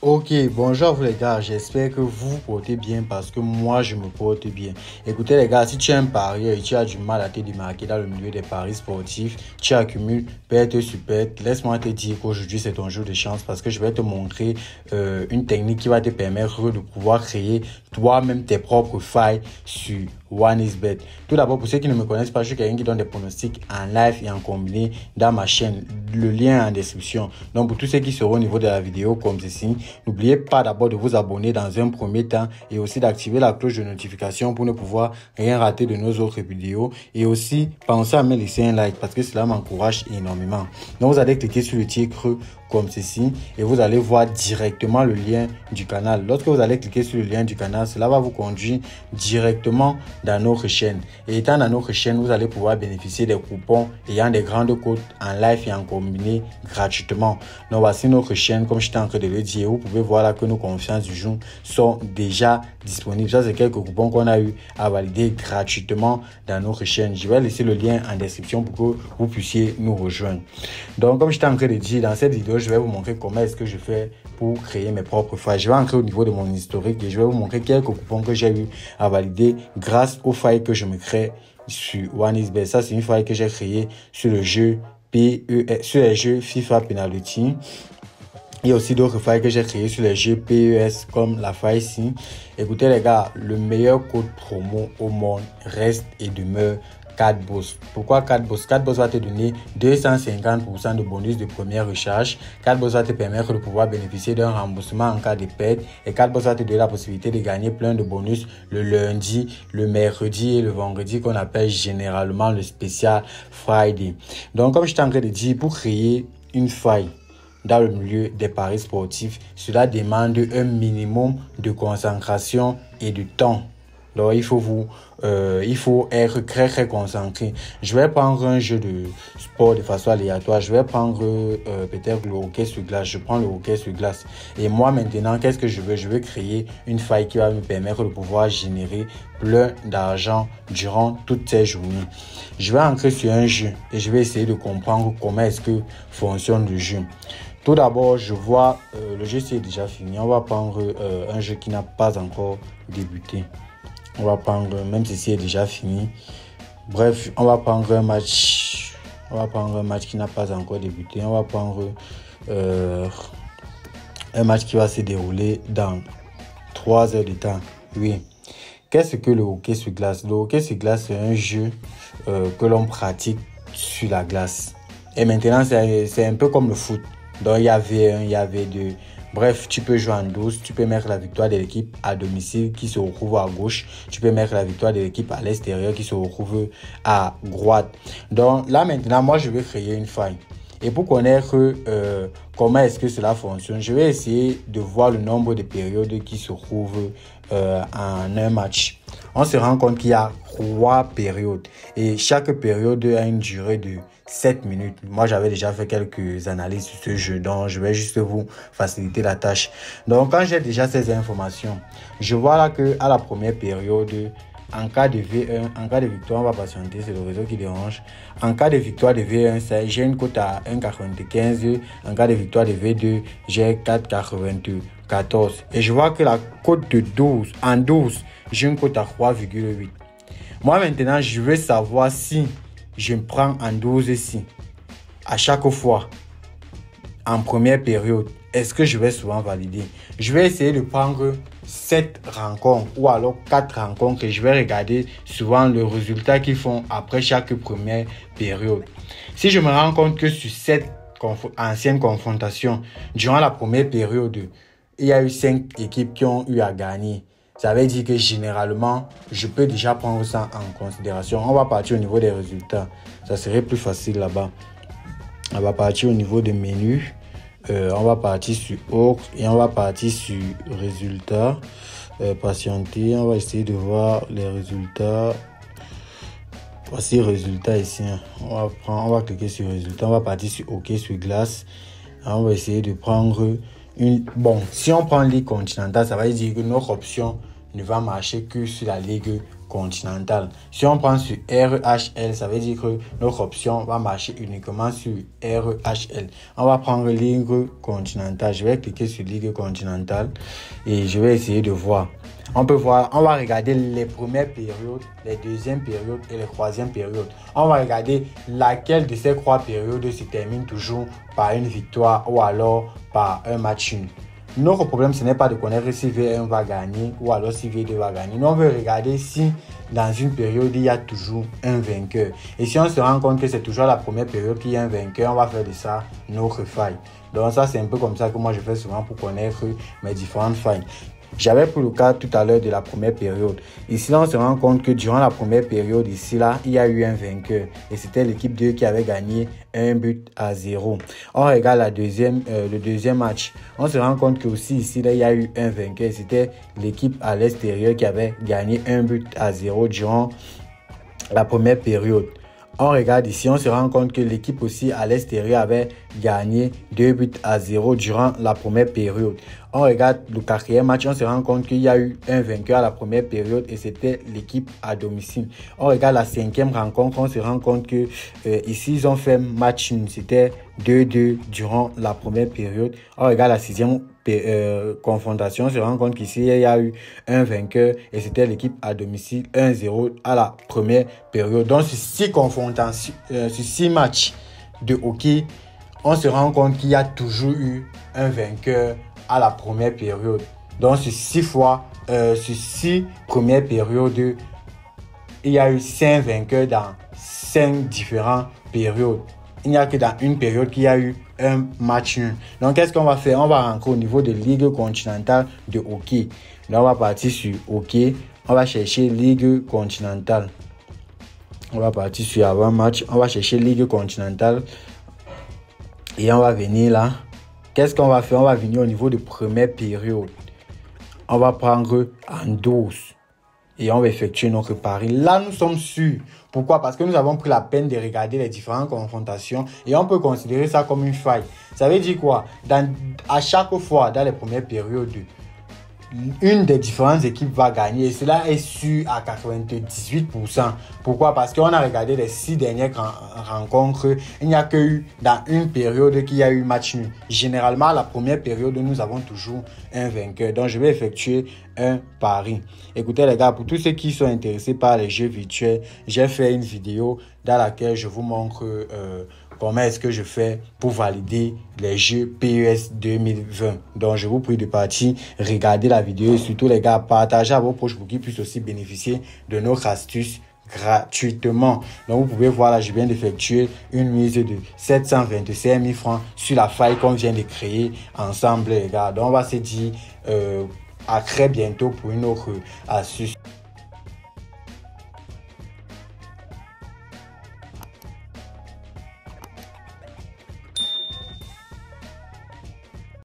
Ok, bonjour à vous les gars, j'espère que vous vous portez bien parce que moi je me porte bien. Écoutez les gars, si tu es un parieur et tu as du mal à te démarquer dans le milieu des paris sportifs, tu accumules perte sur perte, laisse-moi te dire qu'aujourd'hui c'est ton jour de chance parce que je vais te montrer une technique qui va te permettre de pouvoir créer toi-même tes propres failles sur OneXBet. Tout d'abord, pour ceux qui ne me connaissent pas, je suis quelqu'un qui donne des pronostics en live et en combiné dans ma chaîne. Le lien est en description. Donc pour tous ceux qui seront au niveau de la vidéo comme ceci, n'oubliez pas d'abord de vous abonner dans un premier temps et aussi d'activer la cloche de notification pour ne pouvoir rien rater de nos autres vidéos. Et aussi, pensez à me laisser un like parce que cela m'encourage énormément. Donc, vous allez cliquer sur le titre comme ceci et vous allez voir directement le lien du canal. Lorsque vous allez cliquer sur le lien du canal, cela va vous conduire directement dans notre chaîne. Et étant dans notre chaîne, vous allez pouvoir bénéficier des coupons ayant des grandes cotes en live et en combiné gratuitement. Donc, voici notre chaîne, comme j'étais en train de le dire. Vous pouvez voir là que nos confiances du jour sont déjà disponibles. Ça, c'est quelques coupons qu'on a eu à valider gratuitement dans notre chaîne. Je vais laisser le lien en description pour que vous puissiez nous rejoindre. Donc, comme j'étais en train de dire, dans cette vidéo, je vais vous montrer comment est-ce que je fais pour créer mes propres failles. Je vais entrer au niveau de mon historique et je vais vous montrer quelques coupons que j'ai eu à valider grâce aux failles que je me crée sur OneXBet. Ça, c'est une faille que j'ai créée sur le jeu sur les jeux FIFA Penalty. Il y a aussi d'autres failles que j'ai créées sur les jeux PES comme la faille ici. Écoutez les gars, le meilleur code promo au monde reste et demeure 4boss. Pourquoi 4boss? 4boss va te donner 250% de bonus de première recharge. 4boss va te permettre de pouvoir bénéficier d'un remboursement en cas de perte. Et 4boss va te donner la possibilité de gagner plein de bonus le lundi, le mercredi et le vendredi qu'on appelle généralement le spécial Friday. Donc comme je t'en train de dire, pour créer une faille dans le milieu des paris sportifs, cela demande un minimum de concentration et de temps. Donc, il faut être très concentré. Je vais prendre un jeu de sport de façon aléatoire. Je vais prendre peut-être le hockey sur glace. Je prends le hockey sur glace. Et moi, maintenant, qu'est-ce que je veux? Je veux créer une faille qui va me permettre de pouvoir générer plein d'argent durant toutes ces journées. Je vais entrer sur un jeu et je vais essayer de comprendre comment est-ce que fonctionne le jeu. Tout d'abord, je vois le jeu c'est déjà fini. On va prendre un jeu qui n'a pas encore débuté. On va prendre, même si c'est déjà fini. Bref, on va prendre un match. On va prendre un match qui n'a pas encore débuté. On va prendre un match qui va se dérouler dans 3 heures de temps. Oui. Qu'est-ce que le hockey sur glace? Le hockey sur glace, c'est un jeu que l'on pratique sur la glace. Et maintenant, c'est un peu comme le foot. Donc, il y a V1, il y a V2. Bref, tu peux jouer en 12, tu peux mettre la victoire de l'équipe à domicile qui se retrouve à gauche. Tu peux mettre la victoire de l'équipe à l'extérieur qui se retrouve à droite. Donc là maintenant, moi je vais créer une faille. Et pour connaître comment est-ce que cela fonctionne, je vais essayer de voir le nombre de périodes qui se trouvent en un match. On se rend compte qu'il y a 3 périodes et chaque période a une durée de 7 minutes. Moi, j'avais déjà fait quelques analyses sur ce jeu, donc je vais juste vous faciliter la tâche. Donc, quand j'ai déjà ces informations, je vois là que à la première période, en cas de V1, en cas de victoire, on va patienter, c'est le réseau qui dérange. En cas de victoire de V1, j'ai une cote à 1,95. En cas de victoire de V2, j'ai 4,94. Et je vois que la cote de 12, en 12, j'ai une cote à 3,8. Moi, maintenant, je veux savoir si je me prends en 12 ici, à chaque fois, en première période, est-ce que je vais souvent valider? Je vais essayer de prendre 7 rencontres ou alors 4 rencontres et je vais regarder souvent le résultat qu'ils font après chaque première période. Si je me rends compte que sur cette ancienne confrontation, durant la première période, il y a eu 5 équipes qui ont eu à gagner. Ça veut dire que généralement, je peux déjà prendre ça en considération. On va partir au niveau des résultats. Ça serait plus facile là-bas. On va partir au niveau des menus. On va partir sur autres et on va partir sur résultats. Patienter, on va essayer de voir les résultats. Voici résultats ici. On va cliquer sur résultats. On va partir sur OK sur glace. On va essayer de prendre une. Bon, si on prend Ligue continentale, ça va dire que notre option ne va marcher que sur la Ligue continentale. Si on prend sur REHL, ça veut dire que notre option va marcher uniquement sur REHL. On va prendre Ligue continentale. Je vais cliquer sur Ligue continentale et je vais essayer de voir. On peut voir, on va regarder les premières périodes, les deuxièmes périodes et les troisièmes périodes. On va regarder laquelle de ces 3 périodes se termine toujours par une victoire ou alors par un match nul. Notre problème, ce n'est pas de connaître si V1 va gagner ou alors si V2 va gagner. Nous, on veut regarder si dans une période, il y a toujours un vainqueur. Et si on se rend compte que c'est toujours la première période qu'il y a un vainqueur, on va faire de ça notre faille. Donc ça, c'est un peu comme ça que moi je fais souvent pour connaître mes différentes failles. J'avais pris le cas tout à l'heure de la première période. Ici, là, on se rend compte que durant la première période, ici, là, il y a eu un vainqueur. Et c'était l'équipe 2 qui avait gagné 1-0. On regarde le deuxième match. On se rend compte que aussi ici, là, il y a eu un vainqueur. C'était l'équipe à l'extérieur qui avait gagné 1-0 durant la première période. On regarde ici, on se rend compte que l'équipe aussi à l'extérieur avait gagné 2-0 durant la première période. On regarde le 4e match, on se rend compte qu'il y a eu un vainqueur à la première période et c'était l'équipe à domicile. On regarde la 5e rencontre, on se rend compte que ici ils ont fait match nul, c'était 2-2 durant la première période. On regarde la 6e confrontation, on se rend compte qu'ici il y a eu un vainqueur et c'était l'équipe à domicile 1-0 à la première période. Donc sur 6 confrontations, sur 6 matchs de hockey, on se rend compte qu'il y a toujours eu un vainqueur à la première période. Donc sur 6 premières périodes, il y a eu 5 vainqueurs dans 5 différentes périodes. Il n'y a que dans une période qu'il y a eu un match nul. Donc qu'est-ce qu'on va faire? On va rentrer au niveau de Ligue continentale de hockey. Là, on va partir sur hockey. On va chercher Ligue continentale. On va partir sur avant-match. On va chercher Ligue continentale. Et on va venir là. Qu'est-ce qu'on va faire? On va venir au niveau de première période. On va prendre en 12. Et on va effectuer notre pari. Là, nous sommes sûrs. Pourquoi? Parce que nous avons pris la peine de regarder les différentes confrontations. Et on peut considérer ça comme une faille. Ça veut dire quoi? À chaque fois, dans les premières périodes, une des différentes équipes va gagner. Et cela est sûr à 98%. Pourquoi? Parce qu'on a regardé les 6 dernières rencontres. Il n'y a que eu dans une période qu'il y a eu match nul. Généralement, la première période, nous avons toujours un vainqueur. Donc, je vais effectuer un pari. Écoutez les gars, pour tous ceux qui sont intéressés par les jeux virtuels, j'ai fait une vidéo dans laquelle je vous montre comment est-ce que je fais pour valider les jeux PES 2020. Donc, je vous prie de partir, regarder la vidéo et surtout les gars, partagez à vos proches pour qu'ils puissent aussi bénéficier de nos astuces gratuitement. Donc, vous pouvez voir là, je viens d'effectuer une mise de 725 000 francs sur la faille qu'on vient de créer ensemble les gars. Donc, on va se dire à très bientôt pour une autre astuce.